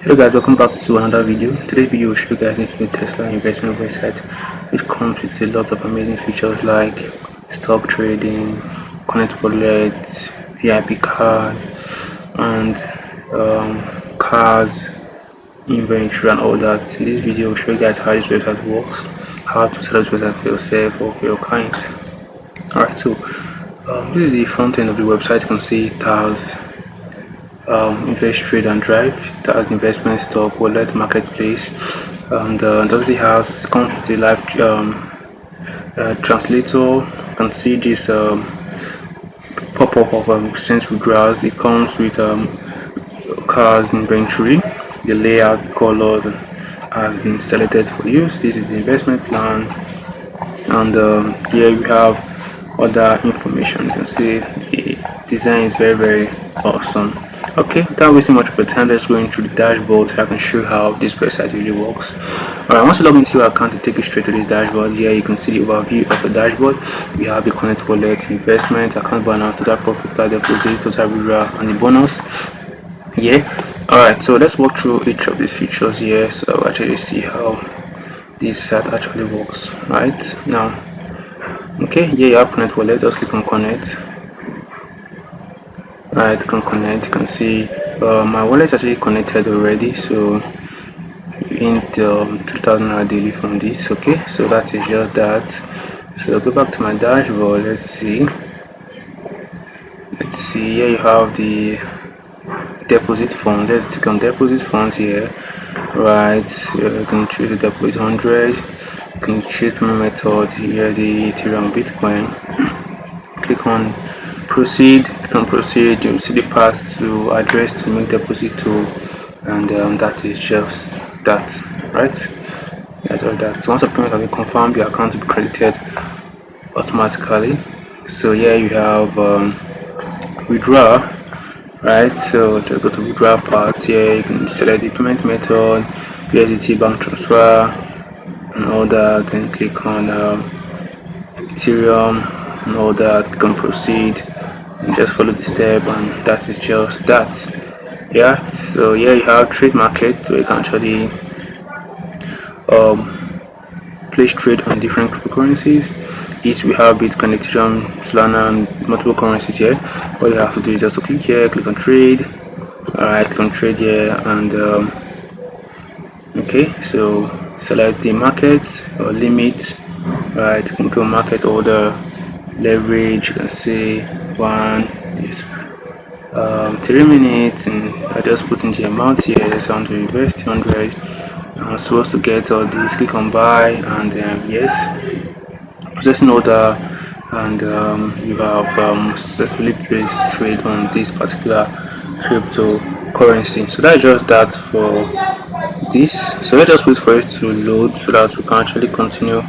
Hello guys, welcome back to another video. Today's video will show you guys a new Tesla investment website which comes with a lot of amazing features like stock trading, connect wallet, VIP card, and cars, inventory and all that. In this video will show you guys how this website works, how to set up this website for yourself or for your clients. Alright, so this is the front end of the website. You can see it has invest, trade and drive. That's investment, stock, wallet, marketplace, and does it have comes with a live translator. You can see this pop-up of sense withdrawals. It comes with cars inventory, the layout, the colors have been selected for use. This is the investment plan, and here we have other information. You can see the design is very awesome. Okay, without wasting much of your time, let's go into the dashboard so I can show you how this website really works. Alright, once you log into your account, to take you straight to this dashboard. Here you can see the overview of the dashboard. We have the connect wallet, investment, account balance, total profit, total deposit, total withdrawal, and the bonus. Yeah. Alright, so let's walk through each of these features here so actually see how this site actually works. Right now, okay, here you have connect wallet. Just click on connect. Right, you can connect. You can see my wallet is actually connected already, so in the 2000 daily from this. Okay, so that is just that. So go back to my dashboard. Let's see, here you have the deposit funds. Let's click on deposit funds here. Right, you can choose the deposit 100. You can choose payment method. Here's the Ethereum, Bitcoin. Click on proceed. Click on proceed. You'll see the path to address to make deposit to, and that is just that. Right, that's all that. So once a payment has been confirmed, your account will be credited automatically. So here you have withdraw. Right, so just go to withdraw part. Here you can select the payment method, USDT bank transfer and all that. Then click on Ethereum and all that. Click on proceed and just follow the step, and that is just that. Yeah, so here you have trade market, so you can actually place trade on different cryptocurrencies. Each we have Bitcoin, Ethereum, Solana, and multiple currencies here. All you have to do is just to click here, click on trade. Alright, click on trade here, and okay, so select the market or limit. Right, you can go market order, leverage. You can see one is 3 minutes, and I just put in the amount here. I just want to invest 100. I'm supposed to get all these. Click on buy, and yes, processing order, and you have successfully placed trade on this particular cryptocurrency. So that's just that for this. So let's just wait for it to load so that we can actually continue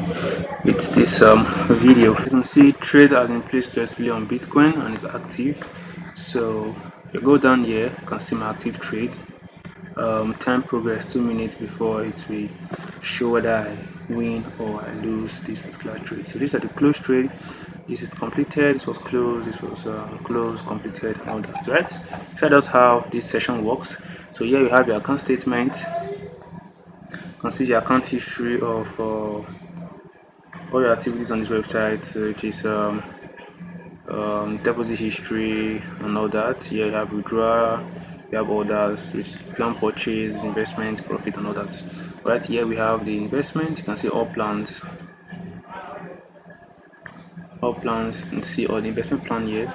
with this video. You can see trade has been placed successfully on Bitcoin and is active. So if you go down here, you can see my active trade. Time progress 2 minutes before it will show whether I win or I lose this particular trade. So these are the close trade. This is completed, this was closed, this was closed, completed, all that, right? So that's how this session works. So here you have your account statement. You can see the account history of all your activities on this website, which is deposit history and all that. Here you have withdrawal, you have orders, which plan purchase, investment, profit, and all that. Right here we have the investment. You can see all plans. You can see all the investment plan here.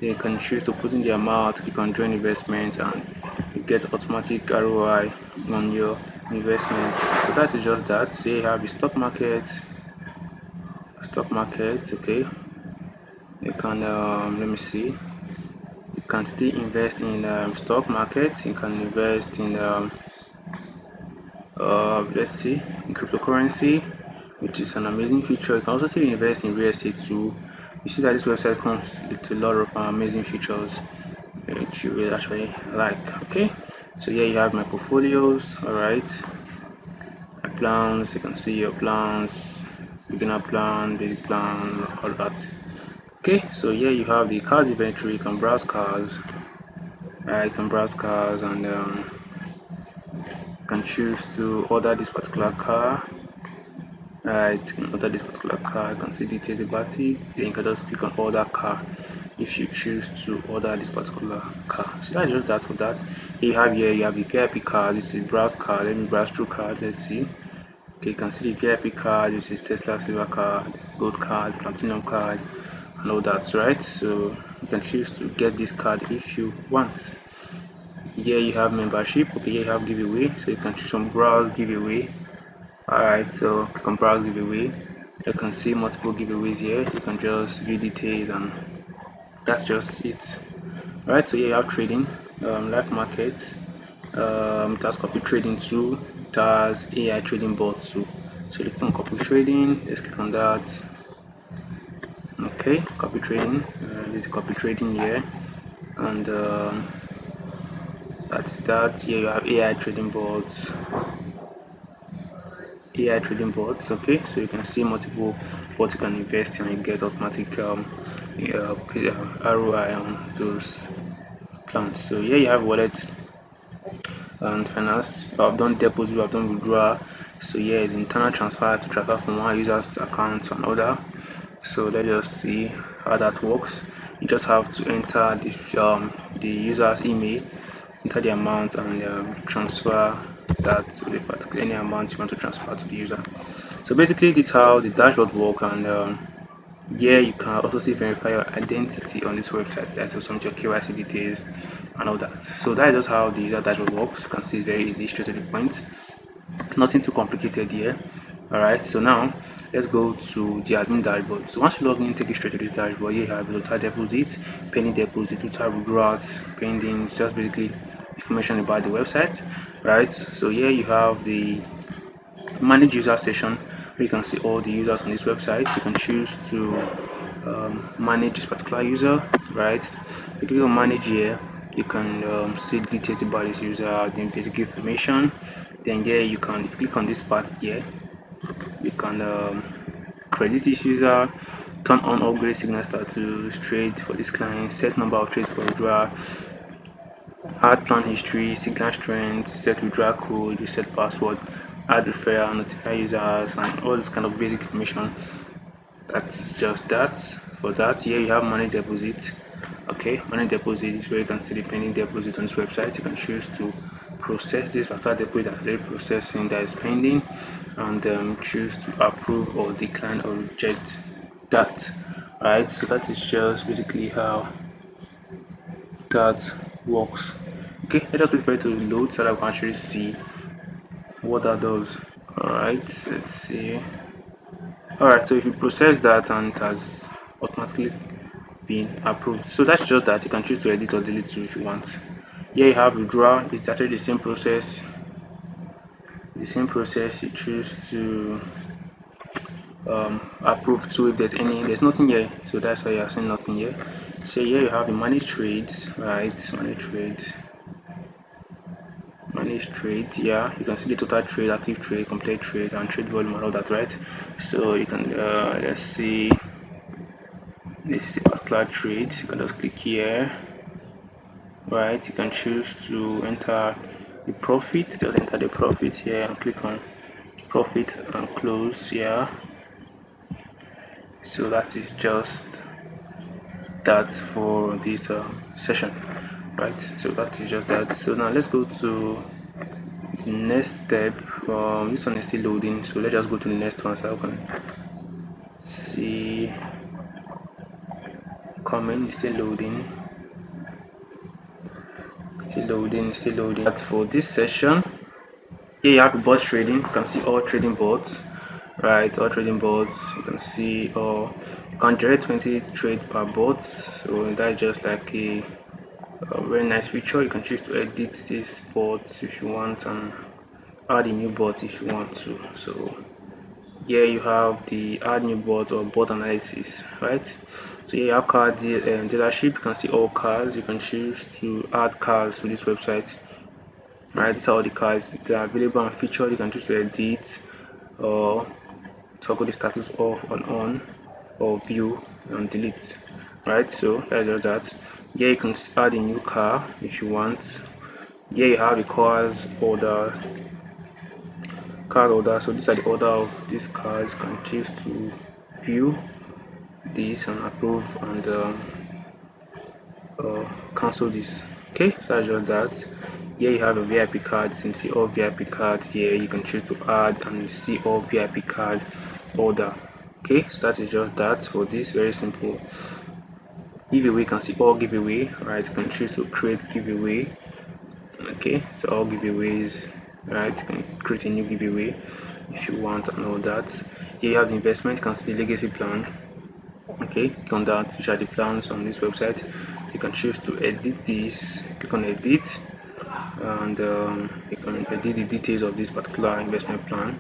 Then you can choose to put in the amount, click on join investment, and you get automatic ROI on your investment. So that's just that. So you have the stock market. Okay, you can let me see, you can still invest in stock market. You can invest in let's see, in cryptocurrency, which is an amazing feature. You can also still invest in real estate too. You see that this website comes with a lot of amazing features which you will actually like. Okay, so here you have my portfolios. All right, my plans. You can see your plans, beginner plan, basic plan, all that. Okay, so here you have the cars inventory. You can browse cars. You can browse cars, and can choose to order this particular car. Right, you can order this particular car. You can see details about it. Then you can just click on order car if you choose to order this particular car. So that's just that for that. You have here, you have the VIP card. This is browse card. Let me browse through card. Let's see. Okay, you can see the VIP card. This is Tesla silver card, gold card, platinum card, and all that, right? So you can choose to get this card if you want. Here you have membership. Okay, here you have giveaway. So you can choose from browse giveaway. Alright, so click on browse giveaway. You can see multiple giveaways here. You can just view details, and that's just it. Alright, so here you have trading, live markets, it has copy trading too, it has AI trading bot too. So click on copy trading, let's click on that. Okay, copy trading, this is copy trading here, and that's that. Here you have AI trading bots. Okay, so you can see multiple what you can invest in and get automatic ROI on those plans. So here you have wallet and finance. I've done deposit, I've done withdrawal. So here is internal transfer to transfer from one user's account to another. So let's just see how that works. You just have to enter the user's email, enter the amount, and transfer that to the particular any amount you want to transfer to the user. So basically this is how the dashboard works, and here you can also see verify your identity on this website. That's also your KYC details and all that. So that is just how the user dashboard works. You can see it's very easy, straight to the point, nothing too complicated here. Alright, so now let's go to the admin dashboard. So once you log in, take you straight to this dashboard. Here you have total deposit, pending deposit, total withdrawals, pending, just basically information about the website, right? So here you have the manage user session, where you can see all the users on this website. You can choose to manage this particular user, right? If you click on manage here, you can see details about this user, the basic information. Then here you can click on this part here, you can credit this user, turn on upgrade signal status, trade for this client, set number of trades for withdrawal, add plan history, signal strength, set withdrawal code, reset password, add referral, notify users, and all this kind of basic information. That's just that for that. Here you have manage deposit. Okay, manage deposit is where you can see the pending deposits on this website. You can choose to process this after deposit that's already processing, that is pending, and choose to approve or decline or reject that. Alright, so that is just basically how that works. Okay, let us wait for it to load so that we can actually see what that does. Alright, let's see. Alright, so if you process that and it has automatically been approved, so that's just that. You can choose to edit or delete too if you want. Here you have withdrawal. It's actually the same process. You choose to approve to if there's nothing here, so that's why you're seeing nothing here. So here you have the manage trades, right? Manage trade. Yeah, you can see the total trade, active trade, complete trade, and trade volume and all that, right? So you can let's see, this is a particular trade. You can just click here, right? You can choose to enter the profit. Just enter the profit here and click on profit and close here. So that is just that for this session, right? So that is just that. So now let's go to the next step. This one is still loading, so let's just go to the next one so I can see. Comment is still loading. But for this session, here you have bot trading. You can see all trading bots, right? All trading bots. You can see you can generate 20 trade per bot. So that's just like a very nice feature. You can choose to edit this bot if you want and add a new bot if you want to. So here you have the add new bot or bot analysis, right? So here you have car dealership. You can see all cars. You can choose to add cars to this website, right? These are all the cars that are available and featured. You can choose to edit or toggle the status off and on, or view and delete, right? So that's just that. Here you can add a new car if you want. Here you have the cars order card order. So these are the order of these cards. You can choose to view this and approve and cancel this. Okay, so that's just that. Here you have a VIP card. You can see all VIP cards here. You can choose to add and you see all VIP card order. Okay, so that is just that for this. Very simple. Giveaway, you can see all giveaway. Right, you can choose to create giveaway. Okay, so all giveaways. Right, you can create a new giveaway if you want and all that. Here you have the investment. You can see the legacy plan. Okay, click on that, which are the plans on this website. You can choose to edit this. Click on edit and you can edit the details of this particular investment plan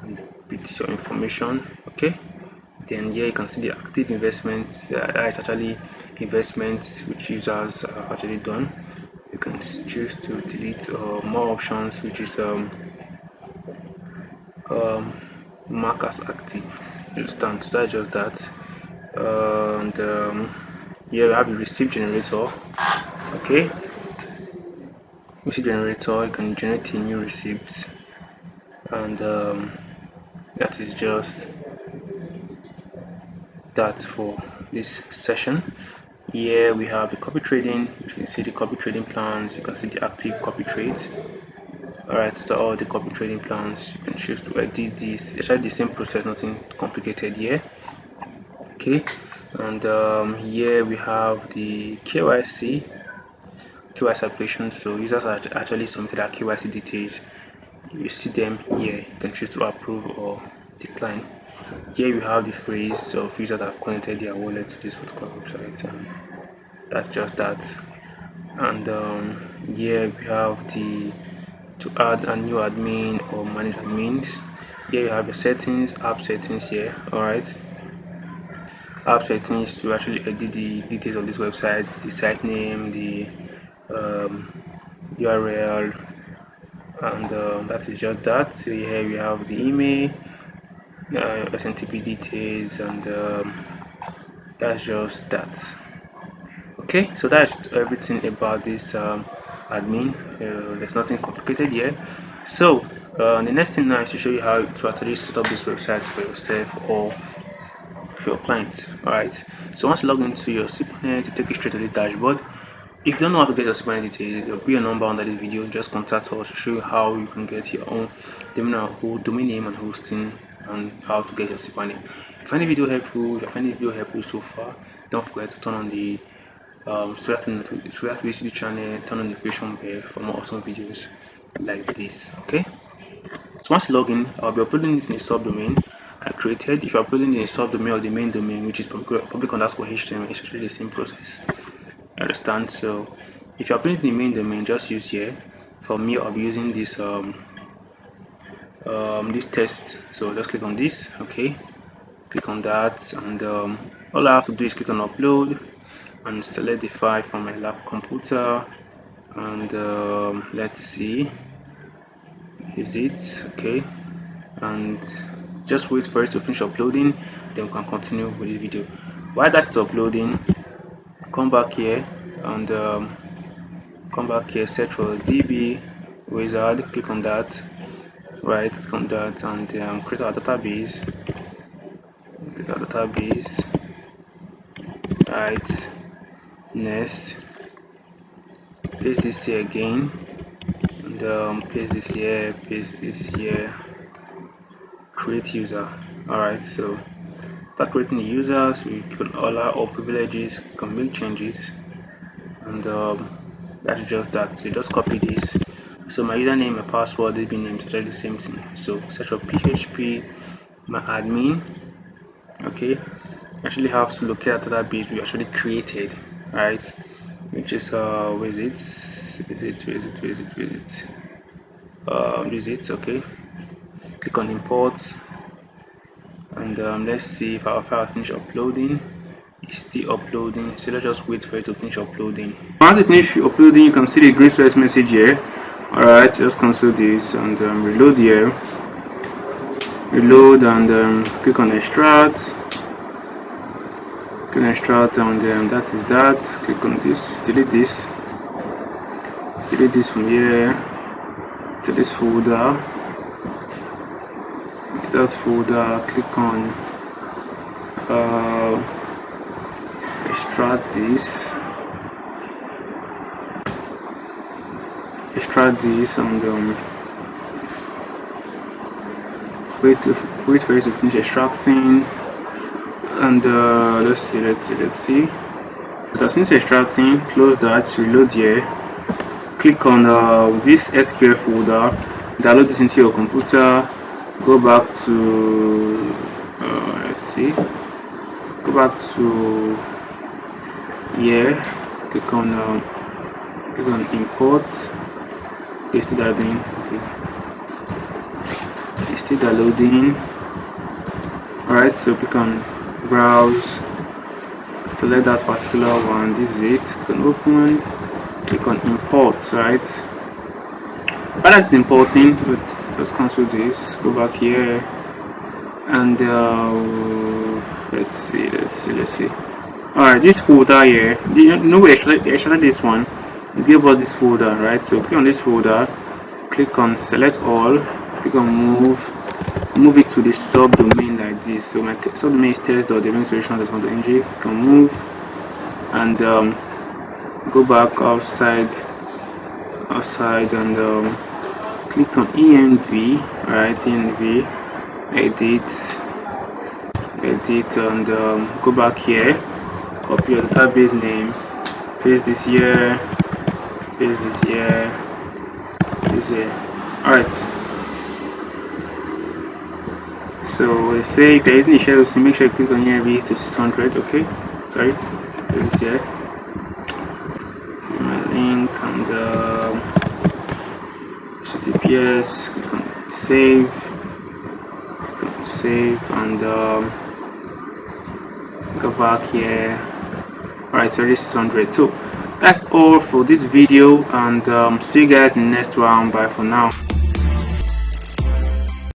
and put your information. Okay, then here you can see the active investments. That is actually investments which users have actually done. You can choose to delete more options, which is mark as active. Understand? So that's just that. And here we have the receipt generator. Okay, receipt generator, you can generate a new receipt, and that is just that for this session. Here we have the copy trading. You can see the copy trading plans. You can see the active copy trades. Alright, so all the copy trading plans. You can choose to edit this. It's actually the same process, nothing complicated here. Okay, and here we have the KYC application. So users are actually submitted their KYC details. You see them here. You can choose to approve or decline. Here you have the phrase of users that have connected their wallet to this particular website, and that's just that. And here we have the to add a new admin or manage admins. Here you have the settings, app settings here. Alright, app settings to actually edit the details of this website, the site name, the URL, and that is just that. So here we have the email, SNTP details, and that's just that. Okay, so that's everything about this admin. There's nothing complicated here. So the next thing now is to show you how to actually set up this website for yourself or for your client. Alright, so once you log into your SIPnet, you take you straight to the dashboard. If you don't know how to get your SIPnet details, there will be a number under this video. Just contact us to show you how you can get your own domain name and hosting, and how to get your SIPnet. If you find the video helpful so far, don't forget to turn on the subscribe to the channel, turn on the notification bell for more awesome videos like this. Okay, so once you log in, I'll be uploading it in a subdomain I created. If you're uploading in a subdomain or the main domain, which is public_HTML, it's actually the same process. Understand? So if you're uploading in the main domain, just use here. For me, I'll be using this this test. So just click on this. Okay, click on that, and all I have to do is click on upload and select the file from my lap computer, and let's see, is it okay? And just wait for it to finish uploading, then we can continue with the video. While that's uploading, come back here and search for DB wizard. Click on that, right? Click on that and create our database. Right, next place this here again, and place this here, create user. Alright, so start creating the users. We can allow all privileges, can make changes, and that's just that. So just copy this. So my username, my password, DB name is actually the same thing. So search for PHP my admin. Okay, actually have to locate a database we actually created, right? Which is visit. Okay, click on import, and let's see if our file finish uploading. It's still uploading, so let's just wait for it to finish uploading. Once it finishes uploading, you can see the green stress message here. Alright, just cancel this and reload here. Reload and click on extract. Click on extract, and that is that. Click on this, delete this from here to this folder. that folder, click on extract this, and wait for it to finish extracting. And let's see. So since extracting, close that, reload here, click on this SQL folder, download this into your computer, go back to go back to here, click on import. It's still downloading. Okay. It's still downloading. Alright, so click on browse, select that particular one, this is it, you can open, click on import, right? While that's importing, let's cancel this, go back here, and let's see. Alright, this folder here, you know we extracted this one, it gave us this folder, right? So click on this folder, click on select all, click on move it to the subdomain like this. So my subdomain is test.domain-solutions.ng. You can move and go back outside and click on env, right? Env, edit, and go back here, copy your database name, paste this here, paste this here. Alright. So they say if you're using the shadow, so make sure you click on env to 600. Okay, sorry, this here. See my link and HTTPS. Click on save, and go back here. Alright, so this is 600. So that's all for this video, and see you guys in the next round. Bye for now.